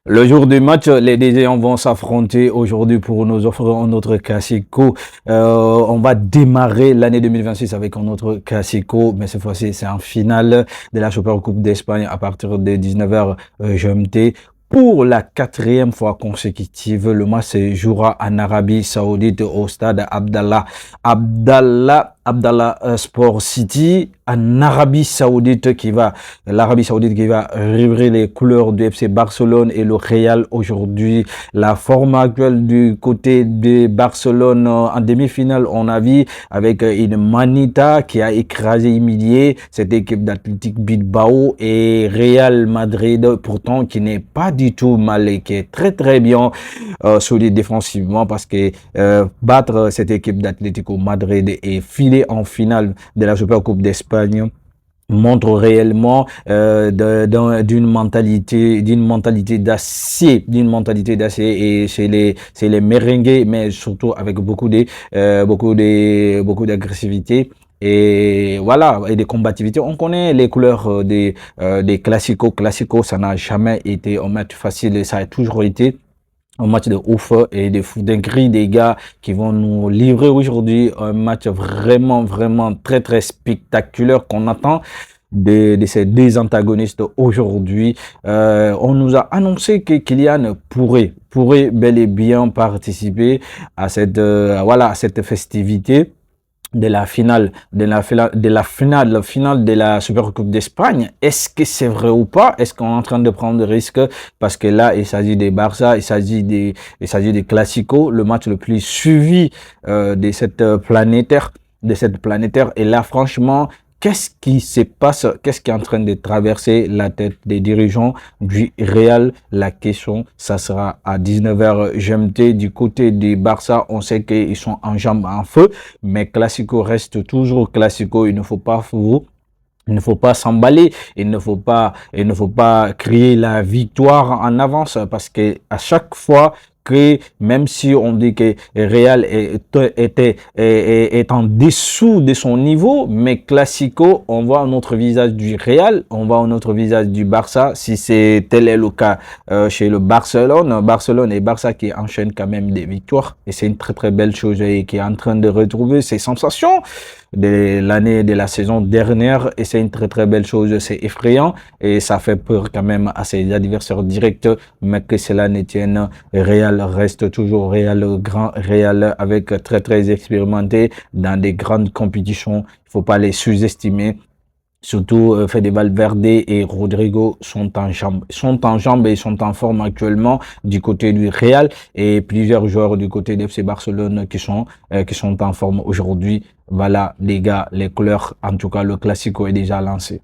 Le jour du match, les deux géants vont s'affronter aujourd'hui pour nous offrir un autre classico. On va démarrer l'année 2026 avec un autre classico, mais cette fois-ci, c'est en finale de la Super Coupe d'Espagne à partir de 19h GMT. Pour la quatrième fois consécutive, le match se jouera en Arabie Saoudite au stade Abdallah Sport City en Arabie Saoudite l'Arabie Saoudite qui va livrer les couleurs du FC Barcelone et le Real aujourd'hui. La forme actuelle du côté de Barcelone en demi-finale, on a vu avec une Manita qui a écrasé humilié cette équipe d'Athletic Bilbao et Real Madrid pourtant qui n'est pas du tout mal et qui est très bien solide défensivement parce que battre cette équipe d'Atlético Madrid et filer en finale de la Super Coupe d'Espagne montre réellement d'une mentalité d'acier et c'est les merengues mais surtout avec beaucoup d'agressivité. Et voilà, et des combativités. On connaît les couleurs des classicos, ça n'a jamais été un match facile et ça a toujours été un match de ouf et d'un gris des gars qui vont nous livrer aujourd'hui un match vraiment très spectaculaire qu'on attend de ces deux antagonistes aujourd'hui. On nous a annoncé que Kylian pourrait bel et bien participer à cette festivité de la finale de la Super Coupe d'Espagne. Est-ce que c'est vrai ou pas? Est-ce qu'on est en train de prendre des risques? Parce que là, il s'agit des Barça, il s'agit des Clasico, le match le plus suivi de cette planétaire. Et là, franchement, qu'est-ce qui se passe? Qu'est-ce qui est en train de traverser la tête des dirigeants du Real? La question, ça sera à 19h GMT. Du côté du Barça, on sait qu'ils sont en jambes en feu, mais Classico reste toujours Classico. Il ne faut pas s'emballer, il ne faut pas crier la victoire en avance parce que à chaque fois que même si on dit que Real est en dessous de son niveau, mais Classico, on voit un autre visage du Real, on voit un autre visage du Barça, si tel est le cas chez le Barcelone et Barça qui enchaînent quand même des victoires et c'est une très belle chose et qui est en train de retrouver ses sensations de la saison dernière et c'est une très belle chose, c'est effrayant et ça fait peur quand même à ses adversaires directs, mais que cela ne tienne, Real reste toujours Real, le grand Real avec très expérimenté dans des grandes compétitions, il faut pas les sous-estimer. Surtout Fede Valverde et Rodrigo sont en jambes et sont en forme actuellement du côté du Real et plusieurs joueurs du côté de FC Barcelone qui sont en forme aujourd'hui. Voilà les gars, les couleurs, en tout cas le Classico est déjà lancé.